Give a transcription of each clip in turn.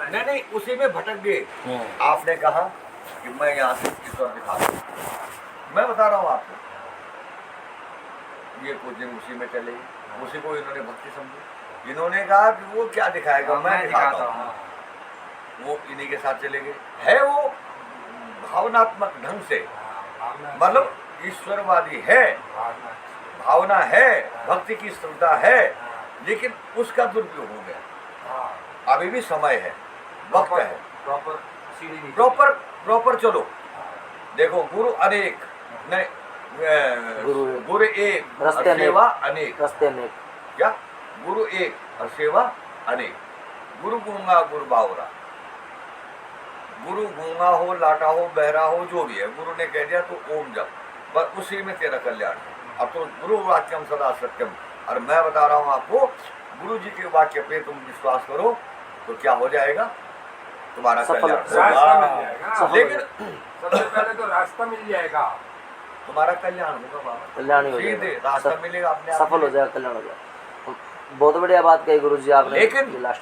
नहीं नहीं, उसी में भटक गए। आपने कहा कि मैं यहाँ से ईश्वर दिखा दूं, मैं बता रहा हूँ आपको, ये कुछ दिन उसी में चले गए, उसी को इन्होंने भक्ति समझी। इन्होंने कहा कि वो क्या दिखाएगा, मैं दिखाता हूँ। वो इन्हीं के साथ चले गए। है वो भावनात्मक ढंग से, मतलब ईश्वरवादी है, भावना है, भक्ति की श्रद्धा है, लेकिन उसका दुरुपयोग हो गया। अभी भी समय है, वक्त है, प्रॉपर चलो। देखो, गुरु अनेक नहीं, गुरु एक और सेवा अनेक। रास्ते अनेक क्या? गुरु एक और सेवा अनेक। गुरु गूंगा गुरु बावरा, गुरु गूंगा हो, लाटा हो, बहरा हो, जो भी है, गुरु ने कह दिया तो ओम जप, बस उसी में तेरा कल्याण। अब तो गुरु वाक्यम सदा सत्यम, और मैं बता रहा हूँ आपको, गुरु जी के वाक्य पे तुम विश्वास करो तो क्या हो जाएगा, तुम्हारा कल्याण होगा। लेकिन सबसे पहले तो रास्ता मिल जाएगा, तुम्हारा कल्याण होगा बाबा, कल्याण हो सीधे जाएगा, रास्ता मिलेगा, अपने आप सफल हो जाएगा, कल्याण हो जाएगा। बहुत बढ़िया बात कही गुरु जी आपने। लेकिन लास्ट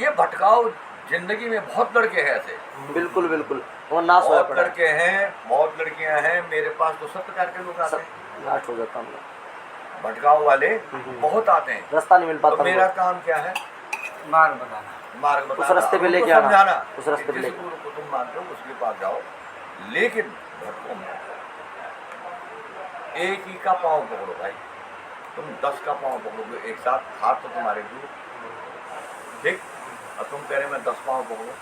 ये भटकाव जिंदगी में बहुत लड़के हैं ऐसे, बिल्कुल बिल्कुल, वो नाश होया बहुत पड़ा है। लड़के हैं, बहुत लड़कियां हैं, मेरे पास तो सब प्रकार के लोग आते हैं, लास्ट हो जाता हम भटकाव वाले बहुत आते हैं। रास्ता नहीं मिल पाता। तो मेरा काम क्या है? मार्ग बताना, मार्ग बताना, उस रास्ते पे उनको लेके आना, समझाना। उस रास्ते पे जिस लेके। गुरु को तुम मानते हो उसके पास जाओ, लेकिन भटको मत। एक ही का पाँव पकड़ो भाई, तुम 10 का पाँव पकड़ोगे एक साथ, हाथ तो तुम्हारे दूर, ठीक, और तुम कह रहे मैं 10 पाँव पकड़ो,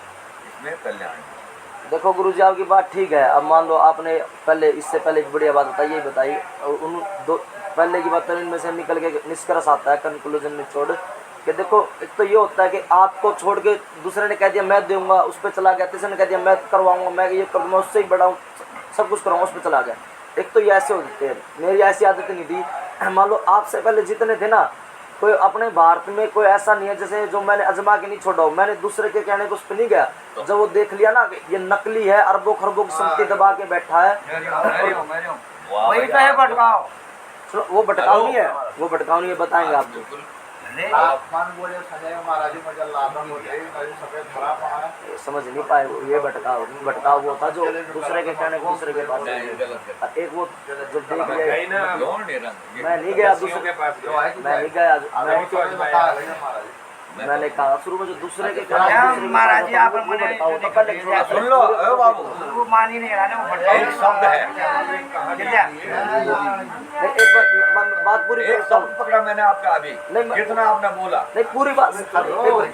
इसमें कल्याण है। देखो गुरुजी आपकी बात ठीक है। अब मान लो आपने पहले, इससे पहले एक बढ़िया बात बताई, यही बताई, और उन दो पहले की बात इनमें से निकल के निष्कर्ष आता है, कंक्लूजन में छोड़ कि देखो, एक तो ये होता है कि आपको छोड़ के दूसरे ने कह दिया मैं दूंगा, उस पर चला गया, तीसरे ने कह दिया मैं करवाऊंगा, मैं ये कर दूंगा, उससे ही बड़ा हूँ, सब कुछ कराऊंगा, उस पर चला गया। एक तो ये ऐसे होते हैं, मेरी ऐसी आदत नहीं थी। मान लो आपसे पहले जितने थे ना, कोई अपने भारत में कोई ऐसा नहीं है जैसे जो मैंने अजमा के नहीं छोड़ा हो, मैंने दूसरे के कहने को उस पर नहीं गया। जब वो देख लिया ना कि ये नकली है, अरबों खरबों की संपत्ति दबा के बैठा है, वही तो है भटकाव। चलो वो भटकाव नहीं है, वो भटकाव नहीं है, बताएंगे आपको। समझ नहीं पाए वो, ये भटकाव भटकाव वो था जो दूसरे के कहने को दूसरे के पास ले गया। एक वो जो देख लिया, मैं नहीं गया दूसरे के पास, मैं नहीं गया, मैंने कहा शुरू में जो दूसरे के महाराज जी आप सुन लो बाबू, वो मान ही नहीं रहा ना, वो भटकाव एक शब्द है, एक बात पूरी एक शब्द पकड़ा मैंने आपका अभी, कितना आपने बोला नहीं, पूरी बात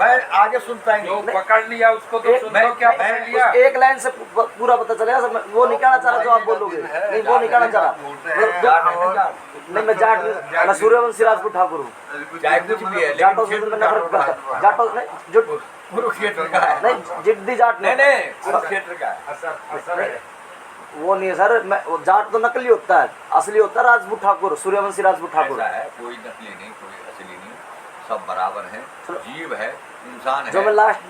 मैं आगे सुनता ही नहीं, पकड़ लिया उसको तो सुन लो क्या पकड़ लिया। एक लाइन से पूरा पता चलेगा। वो निकालना चाह रहा जो आप बोलोगे, नहीं वो निकालना चाह रहा नहीं, मैं जाट नहीं, मैं सूर्यवंशी राजपूत ठाकुर हूँ। चाहे कुछ भी है, जाटों से मैं नफरत करता हूँ, जाटों नहीं, जो कुरुक्षेत्र का है, नहीं जिद्दी जाट नहीं कुरुक्षेत्र का है, वो नहीं है सर। मैं वो जाट तो नकली होता है, असली होता है राजपूत ठाकुर, सूर्यवंशी राजपूत ठाकुर है। कोई नकली नहीं, कोई असली नहीं, सब बराबर है, जीव है, इंसान है। जो मैं लास्ट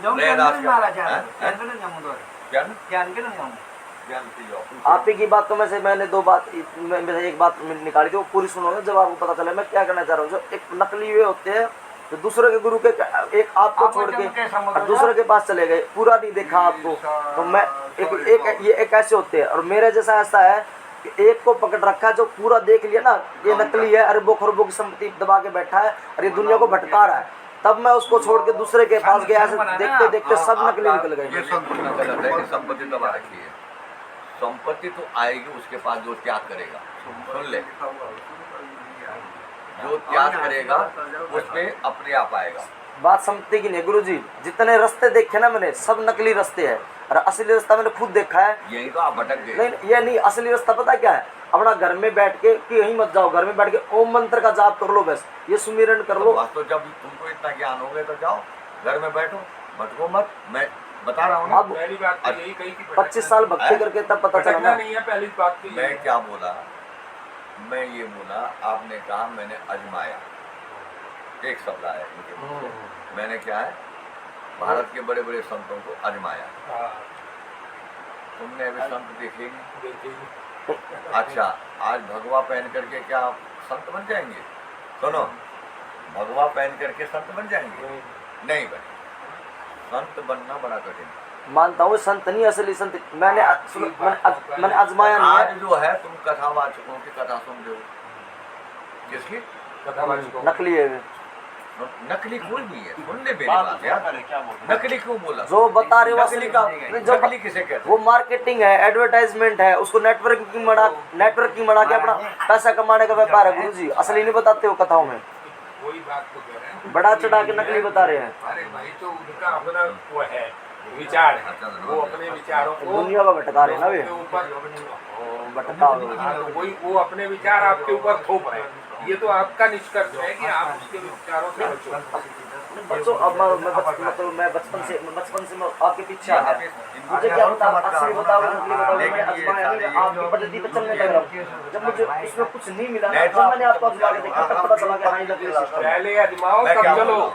आप ही की बात तो में से मैंने दो बात में से एक बात निकाली थी, वो पूरी सुनोगे जब आपको पता चले मैं क्या कहना चाह रहा हूँ। जो एक नकली वे होते हैं तो दूसरे के गुरु के, एक आपको छोड़ के और दूसरे के पास चले गए, पूरा नहीं देखा आपको, तो मैं ये एक ऐसे होते हैं। और मेरे जैसा ऐसा है कि एक को पकड़ रखा है जो पूरा देख लिया ना, ये नकली है, अरबों खरबों की संपत्ति दबा के बैठा है और ये दुनिया को भटका रहा है, तब मैं उसको छोड़ के दूसरे के पास गया, देखते देखते सब नकली निकल गए। ये संपूर्ण गलत है कि संपत्ति दबा रखी है, संपत्ति तो आएगी उसके पास जो त्याग करेगा। सुन ले, जो त्याग करेगा उसमें अपने आप आएगा। बात समझते की नहीं गुरुजी, जितने रास्ते देखे ना मैंने सब नकली रास्ते हैं और असली रास्ता मैंने खुद देखा है। यही तो आप भटक गए। नहीं ये नहीं, असली रास्ता पता क्या है, अपना घर में बैठ के कहीं मत जाओ, घर में बैठ के ओम मंत्र का जाप कर लो, बस ये सुमिरन कर लो। तो जब तुमको इतना ज्ञान हो गया तो जाओ घर में बैठो, भटको मत। मैं बता रहा हूँ ना, पहली बात तो यही कही कि 25 साल भक्ति करके तब पता चला ना। नहीं है पहली बात तो मैं क्या बोला, मैं ये बोला, आपने कहा मैंने अजमाया, एक शब्द आया मुझे मुंह से। मैंने क्या है, भारत के बड़े बड़े संतों को अजमाया। तुमने अभी संत देखे नहीं? अच्छा, आज भगवा पहन करके क्या आप संत बन जाएंगे? सुनो, भगवा पहन करके संत बन जाएंगे? नहीं बने। संत बनना बड़ा कठिन है। मानता हूँ संत नहीं, असली संत मैंने आजमाया नहीं आज है। जो है तुम कथावाचकों की कथा सुन रहे हो, किसकी? कथावाचकों नकली है वे। नकली कोई नहीं है, सुनने मेरी बात यार। नकली क्यों बोला? जो बता रहे हो नकली का, जो नकली किसे कहते हैं? वो मार्केटिंग है, एडवर्टाइजमेंट है, उसको नेटवर्किंग बना के अपना पैसा कमाने का व्यापार है गुरु जी। असली नहीं बताते हो कथाओं में, वही बात तो कह रहे हैं। बड़ा चढ़ा के नकली बता रहे हैं। अरे भाई तो उनका अपना वो है विचार है, वो अपने विचारों को दुनिया का भटका रहे हैं ना वे, आपके ऊपर भटका हुआ है। हाँ, तो वही वो अपने विचार आपके ऊपर थोप रहे हैं। ये तो आपका निष्कर्ष है कि आप उसके विचारों से बचो। बच्चों अब मैं बचपन से मैं आपके पीछे आ गया। मुझे क्या पता असली बताओ नकली बताओ, मैं आजमाया नहीं, आपकी पद्धति पे चलने लग रहा हूँ। जब मुझे इसमें कुछ नहीं मिला ना, तब मैंने आपको आजमा के देखा, तब पता चला कि हाँ ये नकली सिस्टम है। पहले आजमाओ मैं तब क्या चलो, बोलूं?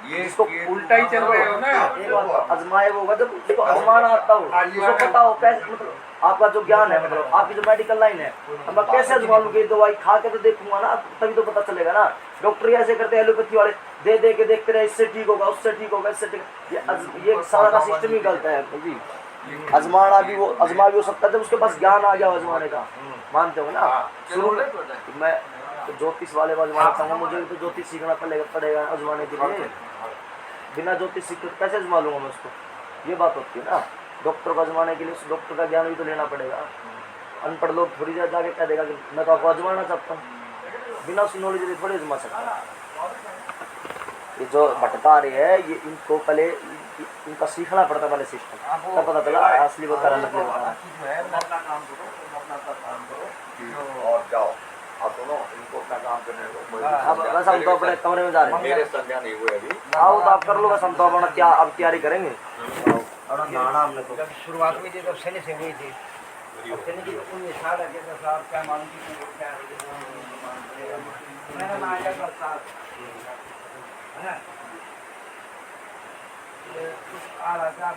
ये जिसको उल्टा ही चल रहे हो ना। एक बात आजमाए वो होगा जब उसको आजमाना आता हो, उसको पता हो कैसे, मतलब आपका जो ज्ञान है, मतलब आपकी जो मेडिकल लाइन है, अब मैं कैसे आजमा लूंगी? दवाई खा के तो देखूंगा ना, तभी तो पता चलेगा ना। डॉक्टर ऐसे करते हैं, एलोपैथी वाले दे के देखते रहे, इससे ठीक होगा, उससे ठीक होगा, इससे ठीक। ये सारा सिस्टम ही गलत है जी। आजमाना भी वो आजमा भी हो सकता है जब उसके पास ज्ञान आ गया हो आजमाने का, मानते हो ना? शुरू में मैं तो ज्योतिष वाले आजमाना चाहूँगा, मुझे भी तो ज्योतिष सीखना पड़ेगा आजमाने के लिए। बिना ज्योतिष सीखे कैसे आजमा लूंगा मैं उसको? ये बात होती है ना। डॉक्टर को आजमाने के लिए उस डॉक्टर का ज्ञान भी तो लेना पड़ेगा। अनपढ़ लोग थोड़ी जाके कह देगा कि मैं तो आपको आजमाना चाहता हूँ, बिना उस नॉलेज लिए थोड़ी आजमा सकता। ये जो भटका रहे हैं, ये इनको पहले इनका सीखना पड़ता पहले सिस्टम, तब पता चला असली बता रहा नकली बता रहा। और जाओ आप सुनो, इनको अपना काम करने दो। अब बस हम तो अपने कमरे में जा रहे हैं। मेरे संज्ञा नहीं हुए अभी। आओ तो आप कर लो, बस हम तो अपना क्या अब तैयारी करेंगे। और नाना हमने तो जब शुरुआत हुई थी तब शनि से हुई थी। अब शनि की तो कोई साल है जैसा साहब क्या मालूम कि क्या मैंने माया का साथ है ना, ये कुछ आ रहा था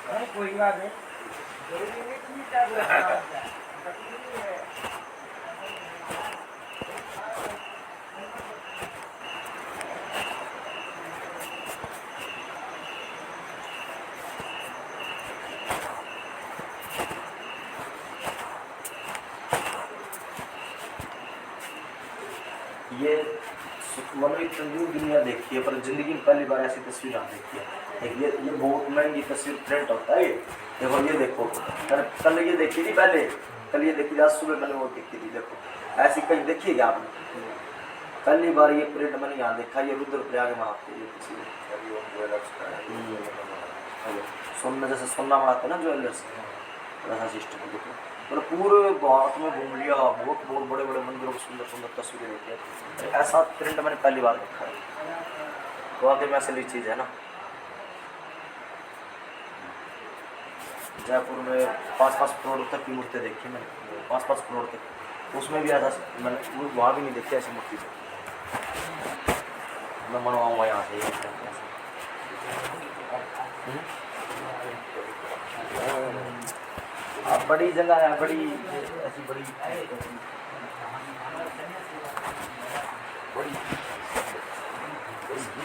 नहीं, कोई बात नहीं, जरूरी नहीं कि क्या ये मनोरंजन दुनिया देखी है, पर जिंदगी में पहली बार ऐसी तस्वीर आप देखी है। ये बहुत महंगी तस्वीर प्रिंट होता है। देखो ये देखो, कल ये देखी थी, पहले कल ये देखी थी, आज सुबह मैंने वो देखी थी। देखो ऐसी कहीं देखी क्या आपने? पहली बार ये प्रिंट मैंने यहाँ देखा। ये रुद्रप्रयाग में आते ये तस्वीर सोना, जैसे सोना बनाते हैं ना ज्वेलर्स, वैसा सिस्टम। देखो मतलब पूरे भारत में घूम लिया, बहुत बहुत बड़े बड़े मंदिरों की सुंदर सुंदर तस्वीरें देखी है। ऐसा प्रिंट मैंने पहली बार देखा है। तो आगे में असली चीज़ है ना। जयपुर में 5-5 करोड़ तक की मूर्ति देखी मैंने, 5-5 करोड़ तक। उसमें भी ऐसा मैंने वहाँ भी नहीं देखी ऐसी मूर्ति। मैं मनवाऊँगा यहाँ से। अब बड़ी जगह है, बड़ी ऐसी बड़ी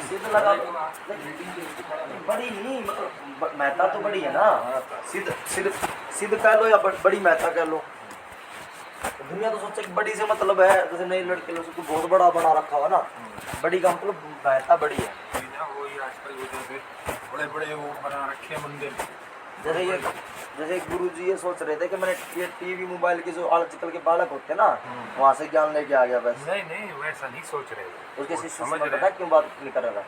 सिद्ध लगा बड़ी नहीं, मतलब महता तो बड़ी है ना। सिद्ध सिद्ध सिद्ध कह लो या बड़ी महता कह लो। दुनिया तो सोचे कि बड़ी से मतलब है, जैसे नए लड़के लोग उसको बहुत बड़ा बना रखा हुआ ना, बड़ी का मतलब महता बड़ी है। वही आजकल बड़े बड़े वो बना रखे मंदिर। जैसे गुरु जी ये सोच रहे थे कि मैंने ये टीवी मोबाइल के जो आजकल के बालक होते हैं ना, वहाँ से ज्ञान लेके आ गया। बस नहीं वैसा नहीं सोच रहे हो। उसके शिष्य से मैं पता क्यों बात नहीं कर रहा था।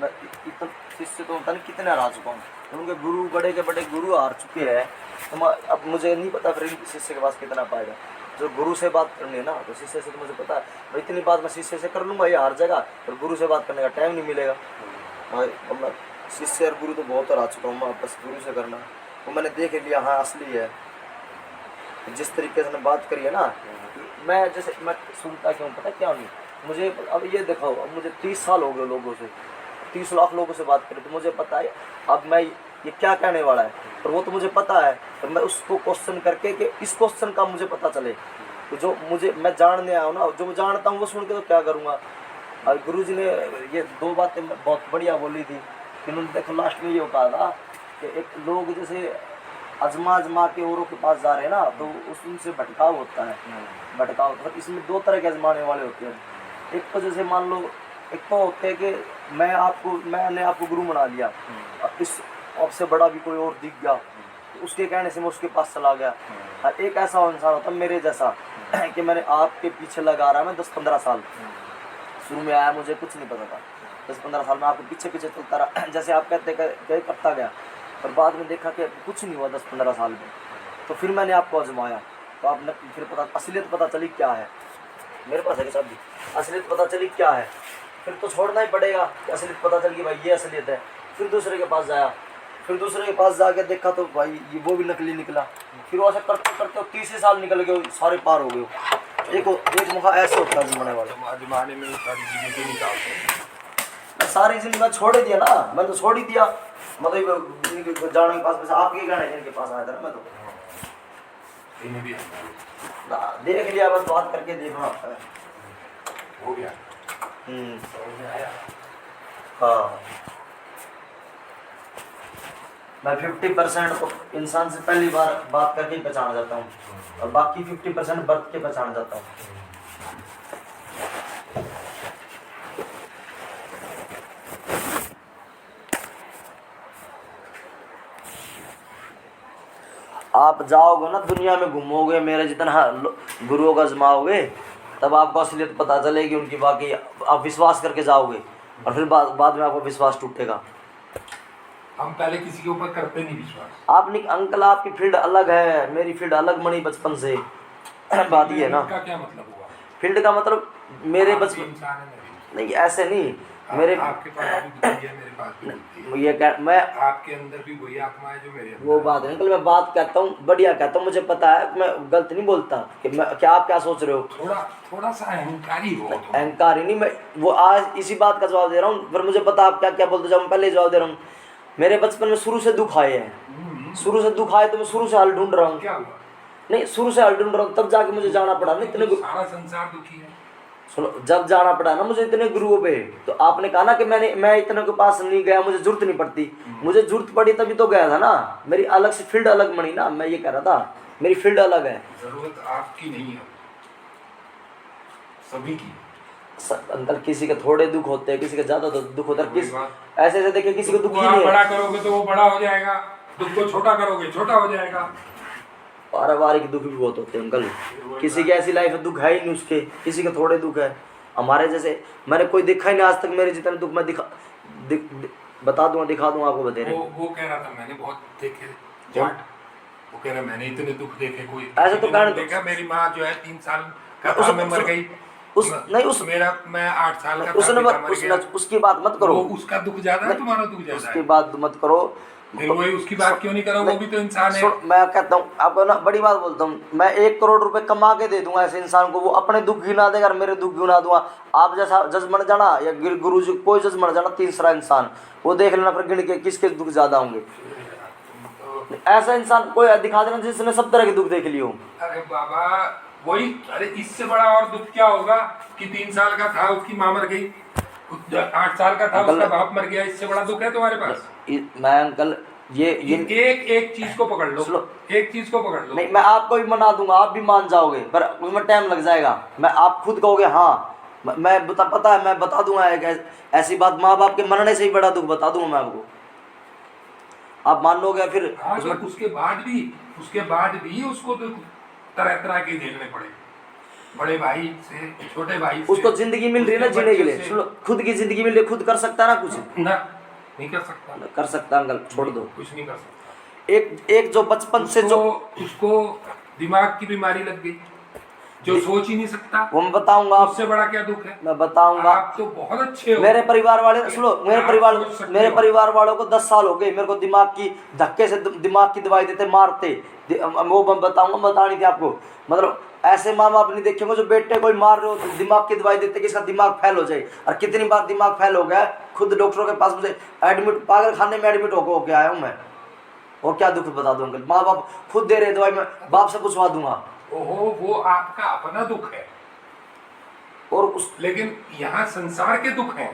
मैं इतना शिष्य तो होता नहीं कितने हारा चुका हूँ, उनके गुरु बड़े के बड़े गुरु हार चुके हैं। तो अब मुझे नहीं पता फिर शिष्य के पास कितना पाएगा। जो गुरु से बात करनी है ना, तो शिष्य से तो मुझे पता है भाई इतनी बात मैं शिष्य से कर लूँगा, ये हार जाएगा, पर गुरु से बात करने का टाइम नहीं मिलेगा। मैं शिष्य और गुरु तो बहुत हार चुका हूँ, मैं बस गुरु से करना वो मैंने देख लिया। हाँ असली है। जिस तरीके से मैंने बात करी है ना, मैं जैसे मैं सुनता क्यों पता क्या नहीं मुझे। अब ये दिखाओ, अब मुझे 30 साल हो गए लोगों से, 30 लाख लोगों से बात करी, तो मुझे पता है अब मैं ये क्या कहने वाला है, पर वो तो मुझे पता है। तो मैं उसको क्वेश्चन करके कि इस क्वेश्चन का मुझे पता चले, तो जो मुझे मैं जानने आया हूँ ना, जो मैं जानता हूँ वो सुन के तो क्या करूँगा। और गुरुजी ने ये दो बातें बहुत बढ़िया बोली थी कि उन्होंने देखो लास्ट में ये कहा था कि एक लोग जैसे आजमा के औरों के पास जा रहे हैं ना, तो उनसे भटकाव होता है। भटकाव तो इसमें दो तरह के आजमाने वाले होते हैं। एक तो जैसे मान लो, एक तो होते हैं कि मैंने आपको गुरु बना लिया, और इस आपसे बड़ा भी कोई और दिख गया तो उसके कहने से मैं उसके पास चला गया। और एक ऐसा इंसान होता है मेरे जैसा कि मैंने आपके पीछे लगा रहा मैं 10-15 साल, शुरू में आया मुझे कुछ नहीं पता था, 10-15 साल में आपके पीछे पीछे चलता रहा, जैसे आप कहते करता गया, और बाद में देखा कि कुछ नहीं हुआ 10-15 साल में, तो फिर मैंने आपको आजमाया, तो आपने फिर असलियत पता चली क्या है। मेरे पास है कि साहब असलियत पता चली क्या है, फिर तो छोड़ना ही पड़ेगा कि असलियत पता चल गई भाई ये असलियत है। फिर दूसरे के पास जाया, फिर दूसरे के पास जाके देखा तो भाई ये वो भी नकली निकला। फिर वो ऐसा करते करते 30 साल निकल गए, सारे पार हो गए। एक मौका ऐसे होता है जमाने वाले जमाने में सारी चीजें निकालते। सारी जिंदगी छोड़ ही दिया ना, मैं तो छोड़ ही दिया, मतलब जाने के पास आपके गाने जिनके पास आया था ना, मैं तो देख लिया, बस बात करके देखना हो गया। हाँ, मैं 50% तो इंसान से पहली बार बात करके ही पहचान जाता हूँ, और बाकी 50% बर्थ के पहचान जाता हूँ। आप जाओगे ना दुनिया में, घूमोगे, मेरे जितना गुरुओं का जमाओगे, तब आपको असलियत पता चलेगी उनकी। बाकी आप विश्वास करके जाओगे और फिर बाद में आपका विश्वास टूटेगा। हम पहले किसी के ऊपर करते नहीं विश्वास। आप नहीं अंकल, आपकी फील्ड अलग है, मेरी फील्ड अलग बनी बचपन से। बात ये है ना, का क्या मतलब हुआ? फील्ड का मतलब मेरे बचपन इंसान है मेरी। नहीं, ऐसे नहीं, मेरे आपके पास भी बुद्धि है, मेरे पास भी बुद्धि है। ये क्या, मैं आपके अंदर भी वही आत्मा है जो मेरे अंदर वो बात है अंकल, मैं बात कहता हूँ बढ़िया कहता हूँ, मुझे पता है, मैं गलत नहीं बोलता कि मैं क्या आप क्या सोच रहे हो। थोड़ा सा अहंकारी हो तो। अहंकारी नहीं, मैं वो आज इसी बात का जवाब दे रहा हूँ, पर मुझे पता आप क्या क्या बोलते जाओ, मैं पहले जवाब दे रहा हूँ। मेरे बचपन में शुरू से दुख आए हैं, शुरू से दुख आए तो मैं शुरू से हल ढूंढ रहा हूँ। क्या हुआ? नहीं, शुरू से हल ढूंढ रहा हूँ, तब जाके मुझे जाना पड़ा ना इतने सारा संसार दुखी है। सुनो, जब जाना पड़ा ना मुझे इतने गुरुओं पे, तो आपने कहा ना कि मैं इतने के पास नहीं गया, मुझे जरूरत नहीं पड़ती। मुझे जरूरत पड़ी तभी तो गया था ना, मेरी अलग से फील्ड अलग बनी ना, मैं ये कह रहा था मेरी फील्ड अलग है। जरूरत आपकी नहीं है, सभी की। अंकल किसी के थोड़े दुख होते हैं, किसी के ज्यादा दुख होता है, किस ऐसे ऐसे देखिए किसी को दुख ही आप नहीं बड़ा है। करोगे तो वो बड़ा हो जाएगा, दुख को छोटा करोगे छोटा हो जाएगा। पारिवारिक दुख भी बहुत होते हैं अंकल, किसी की ऐसी लाइफ में दुख है ही नहीं उसके, किसी के थोड़े दुख है। हमारे जैसे मैंने कोई देखा ही नहीं आज तक, मेरे जितने दुख मैं बता दूंगा, दिखा दूंगा आपको बतेरे। वो कह रहा था मैंने बहुत देखे जाट, वो कह रहा मैंने इतने दुख देखे, कोई ऐसा तो कारण देखा। मेरी माँ जो है 3 साल का था में मर गई। मैं 8 साल का था, उसकी बात मत करो, उसका दुख ज्यादा है, तुम्हारा दुख ज्यादा है। उसकी बात मत करो, फिर वही उसकी बात क्यों नहीं करो? वो भी तो इंसान है। मैं कहता हूँ आपको ना, बड़ी बात बोलता हूँ, मैं 1 करोड़ रुपए कमा के दे दूंगा ऐसे इंसान को, वो अपने दुख गिना देगा और मेरे दुख गिना दूंगा। आप जैसा जज बन जाना या गुरु जी कोई जज बन जाना, तीसरा इंसान वो देख लेना फिर गिन के किसके दुख ज्यादा होंगे। ऐसा इंसान कोई दिखा देना जिसने सब तरह के दुख देख लिए हो। अरे बाबा वही, अरे इससे बड़ा और दुख क्या होगा कि 3 साल का था उसकी माँ मर गई, 8 साल का था उसका बाप मर गया, इससे बड़ा दुख है तुम्हारे पास? मैं अंकल ये एक चीज को पकड़ लो, एक चीज को पकड़ लो। नहीं, मैं आपको भी मना दूंगा, आप भी मान जाओगे, पर उसमें टाइम लग जाएगा। मैं आप खुद कहोगे हाँ, मैं पता है, मैं बता दूंगा एक ऐसी बात, माँ बाप के मरने से ही बड़ा दुख बता दूंगा मैं आपको, आप मान लोगे फिर। हाँ, उसके बाद भी उसको तो तरह तरह के झेलने पड़े, बड़े भाई से छोटे भाई से। उसको जिंदगी मिल रही है ना जीने के लिए, सुनो, खुद की जिंदगी मिल रही है, खुद कर सकता है ना कुछ? ना, नहीं कर सकता। कर सकता अंकल, छोड़ दो, कुछ नहीं कर सकता। एक जो बचपन से जो उसको दिमाग की बीमारी लग गई, जो सोच ही नहीं सकता, वो मैं बताऊंगा। उससे बड़ा क्या दुख है? मैं बताऊंगा। आप तो बहुत अच्छे हो। मेरे परिवार वाले सुनो, मेरे परिवार वालों को 10 साल हो गए, मेरे को दिमाग की धक्के से दिमाग की दवाई देते, मारते, वो मैं बताऊंगा, बतानी थी आपको। मतलब ऐसे माँ बाप नहीं देखेंगे जो बेटे कोई मार रहे हो तो दिमाग की दवाई देते कि इसका दिमाग फेल हो जाए। और कितनी बार दिमाग फेल हो गया, खुद डॉक्टरों के पास मुझे एडमिट, पागल खाने में एडमिट होके आया हूँ मैं। और क्या दुख बता दूं अंकल, माँ बाप खुद दे रहे दवाई, मैं बाप से पूछवा दूंगा। ओहो, वो आपका अपना दुख है। और उस लेकिन यहाँ संसार के दुख हैं।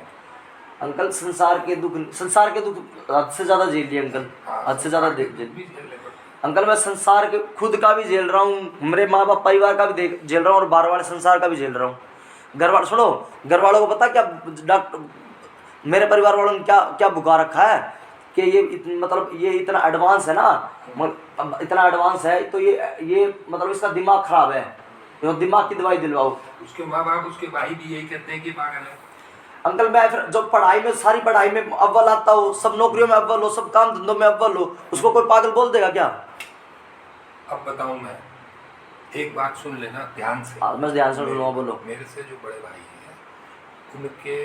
अंकल संसार के दुख हद से ज्यादा झेल लिए अंकल, हद से ज्यादा झेल भी झेलने पड़ते हैं। अंकल। मैं संसार के खुद का भी झेल रहा हूँ, मेरे माँ बाप परिवार का भी झेल रहा हूँ, और बाहर वाले संसार का भी झेल रहा हूँ। घर वाले सुनो, घर वालों को पता क्या डॉक्टर मेरे परिवार वालों ने क्या क्या भुका रखा है कि ये मतलब ये इतना एडवांस है ना, इतना एडवांस है तो ये मतलब इसका दिमाग खराब है, ये दिमाग की दवाई दिलवाओ। उसके माँ बाप उसके भाई भी यही कहते हैं कि पागल है। अंकल मैं फिर जो पढ़ाई में सारी पढ़ाई में अव्वल आता हो, सब नौकरियों में अव्वल हो, सब काम धंधों में अव्वल हो, उसको कोई पागल बोल देगा क्या? अब बताऊं मैं, एक बात सुन लेना ध्यान से। मैं ध्यान से सुनूंगा, बोलो। मेरे से जो बड़े भाई हैं उनके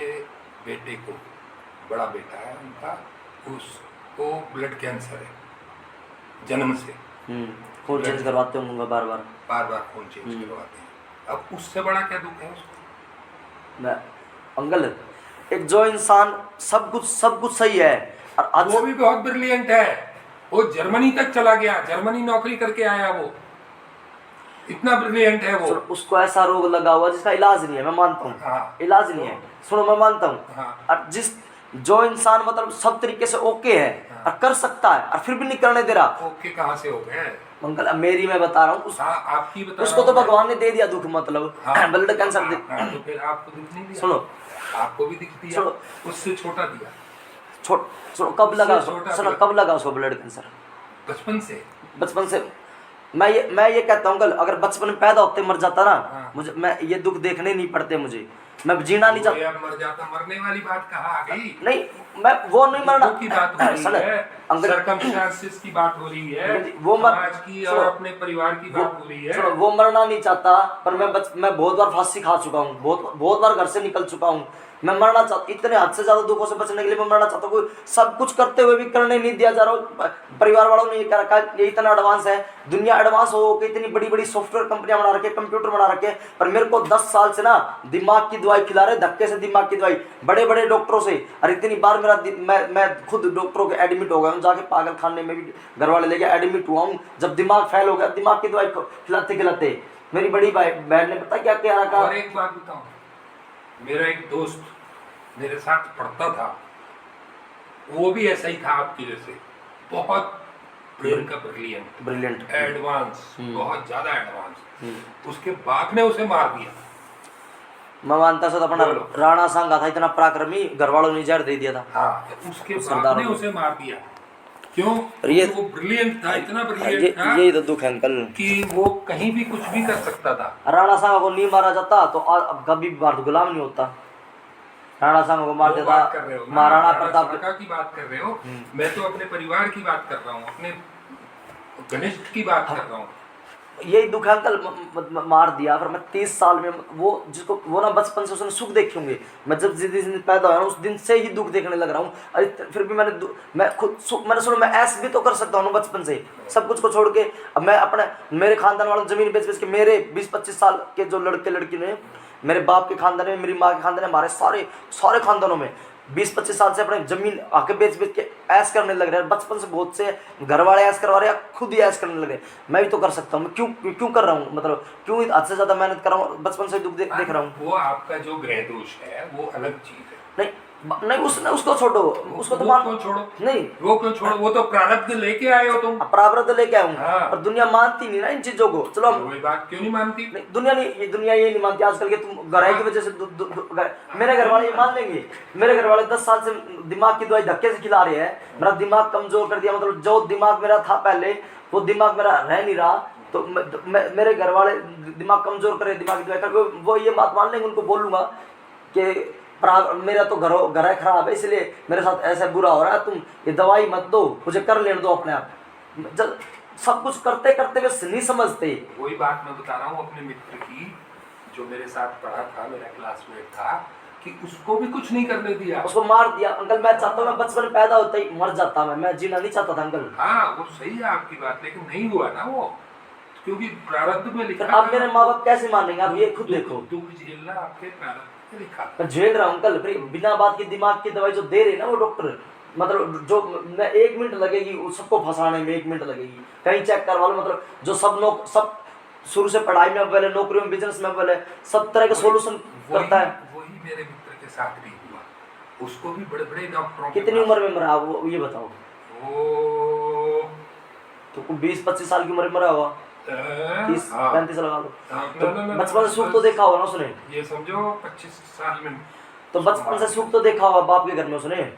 बेटे को, बड़ा बेटा है उनका, उसको ब्लड कैंसर है जन्म से। खून चेंज करवाते होंगे बार बार खून चेंज करवाते हैं। अब उससे बड़ा क्या दुख है उसको? मैं अंकल एक जो इंसान सब कुछ सही है और आज वो भी बहुत ब्रिलियंट है, वो जर्मनी तक चला गया, जर्मनी नौकरी करके आया, वो इतना ब्रिलियंट है वो। उसको ऐसा रोग लगा हुआ जिसका इलाज नहीं है, मैं मानता हूँ। हाँ। इलाज नहीं है, सुनो मैं मानता हूँ। हाँ। और जो इंसान मतलब सब तरीके से ओके है और कर सकता है और फिर भी नहीं करने दे रहा। ओके कहाँ से हो गए अंकल मेरी मैं बता रहा हूँ, हाँ, आपकी बता उसको तो भगवान ने दे दिया दुख, मतलब हाँ, ब्लड कैंसर दे। हाँ, तो फिर आपको दुख नहीं दिया? सुनो, आपको भी दिख दिया, उससे छोटा दिया। सुनो कब लगा, छोटा सुनो कब लगा उसको ब्लड कैंसर? बचपन से। मैं ये कहता हूँ अंकल, अगर बचपन में पैदा होते मर जाता ना, मुझे मैं ये दुख देखने नहीं पड़ते, मुझे मैं जीना नहीं चाहता। मर जाता, मरने वाली बात कहाँ आ गई? नहीं मैं वो नहीं मरना की बात हो रही है, सर्कमस्टेंसेस की बात हो रही है, वो समाज की और अपने परिवार की बात हो रही है। वो मरना नहीं चाहता, पर मैं बहुत बार फांसी खा चुका हूँ, बहुत बार घर से निकल चुका हूँ। मैं मरना चाहता, इतने हद से ज्यादा दुखों से बचने के लिए मैं मरना चाहता हूँ। सब कुछ करते हुए भी करने नहीं दिया जा रहा। परिवार वालों ने ये कह रखा है ये इतना एडवांस है, दुनिया एडवांस हो कि इतनी बड़ी बड़ी सॉफ्टवेयर कंपनियां बना रखे, कंप्यूटर बना रखे, पर मेरे को 10 साल से ना दिमाग की दवाई खिला रहे, धक्के से दिमाग की दवाई, बड़े बड़े डॉक्टरों से। और इतनी बार मैं खुद डॉक्टरों के एडमिट हो गया हूँ, जाके पागल खाने में भी घर वाले लेके एडमिट हुआ हूँ। जब दिमाग फेल हो गया, दिमाग की दवाई खिलाते खिलाते मेरी बड़ी बहन ने पता क्या कह रखा। और एक बात बताऊं, मेरा एक दोस्त मेरे साथ पढ़ता था, वो भी ऐसा ही था आपके जैसे, बहुत ब्रेन का ब्रिलियंट, एडवांस, बहुत ज्यादा एडवांस। उसके बाप ने उसे मार दिया। मैं मानता था अपना राणा सांगा था, इतना पराक्रमी, घर वालों ने जहर दे दिया था। हाँ, उसके बाप ने उसे मार दिया। क्यों? ये वो ब्रिलियंट था, इतना ब्रिलियंट था, यही तो दुख है अंकल, कि वो कहीं भी कुछ भी कर सकता था। राणा सांगा को नहीं मारा जाता तो अब कभी भारत गुलाम नहीं होता। राणा सांगा को मार देता, महाराणा प्रताप की बात कर रहे हो, मैं तो अपने परिवार की बात कर रहा हूँ, अपने घनिष्ठ की बात कर रहा हूँ। यही दुख है अंकल, मार दिया। फिर मैं 30 साल में वो ना बचपन से उसने सुख देखे होंगे, मैं जब जिस दिन पैदा हुआ उस दिन से ही दुख देखने लग रहा हूँ। अरे फिर भी मैंने सुना मैं ऐसे भी तो कर सकता हूँ बचपन से, सब कुछ को छोड़ के। अब मैं अपने मेरे खानदान वालों जमीन बेच के, मेरे 20-25 साल के जो लड़के लड़की ने, मेरे बाप के खानदान में, मेरी माँ के खानदान में, हमारे सारे खानदानों में 20-25 साल से अपने जमीन आके बेच के ऐश करने लग रहे हैं। बचपन से बहुत से घर वाले ऐश करवा रहे हैं, खुद ही ऐश करने लगे। मैं भी तो कर सकता हूँ, क्यों कर रहा हूँ, मतलब क्यों हद से ज्यादा मेहनत कर रहा हूँ, बचपन से दुख देख रहा हूँ। वो आपका जो ग्रह दोष है वो अलग चीज है। नहीं उसको छोड़ो, उसको तो क्यों छोड़ो? नहीं वो क्यों छोड़ो? वो तो प्रारब्ध लेके आए हो तुम। प्रारब्ध लेके आया हूँ। हाँ। पर दुनिया मानती नहीं ना इन चीजों को। चलो वही बात क्यों नहीं मानती? दुनिया ये नहीं मानती आजकल के। तुम गहराई की वजह से मेरे घर वाले ये मान लेंगे। मेरे घर वाले 10 साल से दिमाग की दवाई धक्के से खिला रहे हैं, मेरा दिमाग कमजोर कर दिया। मतलब जो दिमाग मेरा था पहले वो दिमाग मेरा रह नहीं रहा, तो मेरे घर वाले दिमाग कमजोर करे, दिमाग की दवाई करके वो ये बात मान लेंगे। उनको बोलूंगा कि मेरा तो घर खराब है, इसलिए मेरे साथ ऐसा बुरा हो रहा है, तुम ये दवाई मत दो, मुझे कर लेने दो अपने आप। जब सब कुछ करते करते वे नहीं समझते। वही बात मैं बता रहा हूँ अपने मित्र की, जो मेरे साथ पढ़ा था, मेरा क्लासमेट था, कि उसको भी कुछ नहीं करने दिया, उसको मार दिया। अंकल मैं चाहता हूँ मैं बचपन में पैदा होता ही मर जाता, मैं जीना नहीं चाहता था अंकल। हाँ वो सही है आपकी बात, लेकिन नहीं हुआ ना वो, क्योंकि प्रारब्ध में लिखा। अब मेरे माँ बाप कैसे मानेंगे? आप ये खुद देखो, दुख झेलना आपके प्रारब्ध में लिखा। मैं झेल रहा हूँ अंकल, बिना बात की दिमाग की दवाई जो दे रहे ना वो डॉक्टर, मतलब जो 1 मिनट लगेगी सबको फंसाने में, 1 मिनट लगेगी, कहीं चेक करवा लो। मतलब जो सब शुरू से पढ़ाई में अव्वल है, नौकरी में, बिजनेस में अव्वल है, सब तरह के सोल्यूशन करता है। वही मेरे मित्र के साथ भी हुआ, उसको भी बड़े बड़े डॉक्टरों कितनी उम्र में मरा वो ये बताओ? वो तो 20-25 साल की उम्र में मरा होगा, 30-35 लगा लो। तो बचपन से सुख तो देखा होगा ना उसने, ये समझो 25 साल में। तो बचपन से सुख तो देखा होगा बाप के घर में उसने।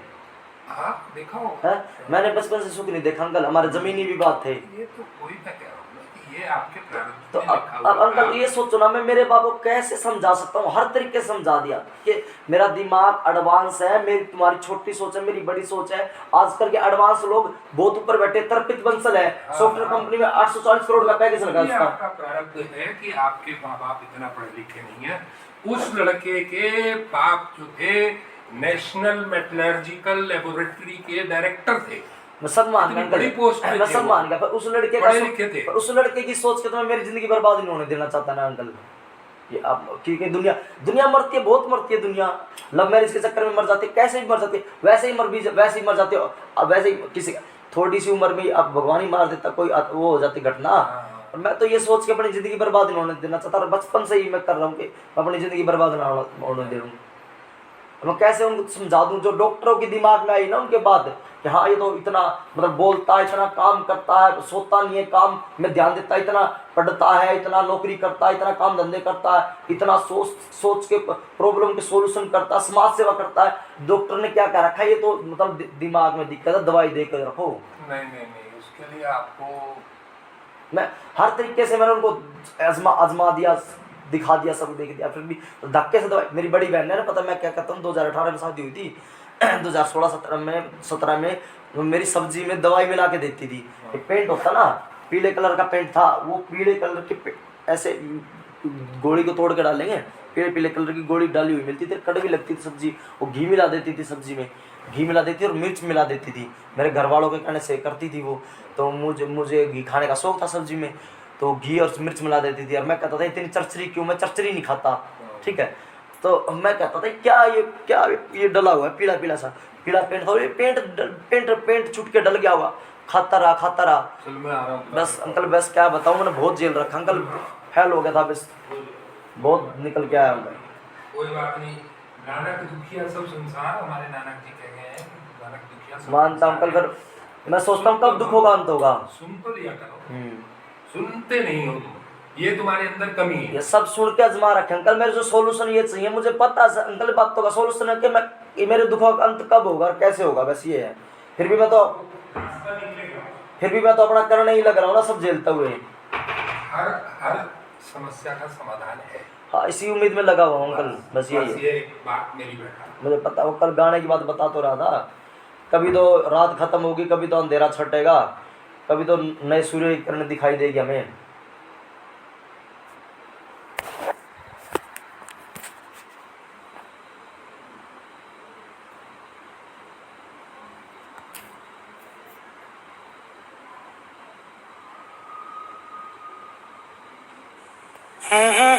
हाँ देखा हो है, मैंने बचपन से सुख नहीं देखा अंकल, हमारे जमीनी विवाद थे। ये तो कोई मैं कह रहा हूँ ना कि ये आपके प्रारब्ध तो में लिखा हुआ अब अंकल था। ये सोचो ना, मैं मेरे बाप को कैसे समझा सकता हूँ? हर तरीके से समझा दिया कि मेरा दिमाग एडवांस है, मेरी तुम्हारी छोटी सोच है, मेरी बड़ी सोच है। आजकल के एडवांस लोग बहुत ऊपर बैठे, तर्पित बंसल है, सॉफ्टवेयर कंपनी में 840 करोड़ का पैकेज लगा ये उसका। आपका प्रारब्ध है कि आपके माँ बाप इतना पढ़े लिखे नहीं है। उस लड़के के बाप जो थे नेशनल मेटलर्जिकल लेबोरेटरी के डायरेक्टर थे। मैं सब मान इतनी गया बड़ी पोस्ट पे मैं थे सब वो। मान गया, पर उस लड़के पढ़े लिखे थे। पर उस लड़के की सोच के तो मैं मेरी जिंदगी बर्बाद नहीं होने देना चाहता ना अंकल। ये आप क्योंकि दुनिया मरती है, बहुत मरती है दुनिया। लव मैरिज के चक्कर में मर जाती है, कैसे भी मर जाती है, वैसे ही मर जाती है। अब वैसे ही किसी थोड़ी सी उम्र में अब भगवान ही मार देता, कोई वो हो जाती घटना। और मैं तो ये सोच के अपनी जिंदगी बर्बाद नहीं होने देना चाहता, और बचपन से ही मैं कर रहा हूँ कि मैं अपनी जिंदगी बर्बाद ना होने दे रहा हूँ। मैं कैसे उनको समझा दूं जो डॉक्टरों के दिमाग में आई ना उनके बाद कि हाँ ये तो इतना मतलब बोलता है, इतना काम करता है, सोता नहीं है, काम में ध्यान देता है, इतना पढ़ता है, इतना नौकरी करता है, इतना काम धंधे करता है, इतना सोच के प्रॉब्लम के सॉल्यूशन करता है, समाज सेवा करता है। डॉक्टर ने क्या कह रखा है, ये तो मतलब दिमाग में दिक्कत है, दवाई दे कर रखो। नहीं, उसके लिए आपको मैं हर तरीके से मैंने उनको आजमा दिया, दिखा दिया, सब देख दिया, फिर भी तो धक्के से दवाई। मेरी बड़ी बहन है ना, पता मैं क्या कहता हूँ, 2018 में शादी हुई थी। 2016-17 में मेरी सब्जी में दवाई मिला के देती थी। एक पेंट होता ना, पीले कलर का पेंट था, वो पीले कलर के ऐसे गोली को तोड़ के डालेंगे, पीले कलर की गोली डाली हुई मिलती थी, कड़वी लगती थी सब्जी। वो घी मिला देती थी सब्जी में, घी मिला देती और मिर्च मिला देती थी। मेरे घर वालों के कहने से करती थी वो, तो मुझे घी खाने का शौक था सब्जी में, तो घी और मिर्च मिला देती थी। और मैं कहता था इतनी चरचरी क्यों, मैं चरचरी नहीं खाता, ठीक है। तो मैं कहता था क्या ये डला हुआ है पीला सा, पीला पेंट था, ये पेंट छूट के डल गया होगा। खाता रहा। चल मैं आ रहा हूँ। बस अंकल, बस क्या बताऊँ, मैंने बहुत जेल रखा अंकल, फेल हो गया था, बस बहुत निकल के आया हूँ। कोई बात नहीं, नानक दुखिया सब संसार, हमारे नानक जी कह गए हैं नानक दुखिया सब मानता हूँ अंकल, फिर मैं सोचता हूँ कब दुख होगा अंत होगा। सुन तो लिया करो, सुनते नहीं हो तुम, ये तुम्हारे अंदर कमी है। ये सब सुन के आजमा रखे अंकल, मेरे जो सोल्यूशन ये चाहिए, मुझे पता है अंकल बातों का सोल्यूशन है कि मैं ये मेरे दुखों का अंत कब होगा और कैसे होगा, बस ये है। फिर भी मैं तो अपना करने ही लग रहा हूँ ना, सब झेलते हुए। हर समस्या का समाधान है। हाँ, इसी उम्मीद में लगा हुआ हूँ अंकल, बस यही है। ये बात मेरी बैठा, मुझे पता, वो कल गाने की बात बता तो रहा था, कभी तो रात खत्म होगी, कभी तो अंधेरा छटेगा, कभी तो नए सूर्य की किरण दिखाई देगी हमें। Mm-hmm.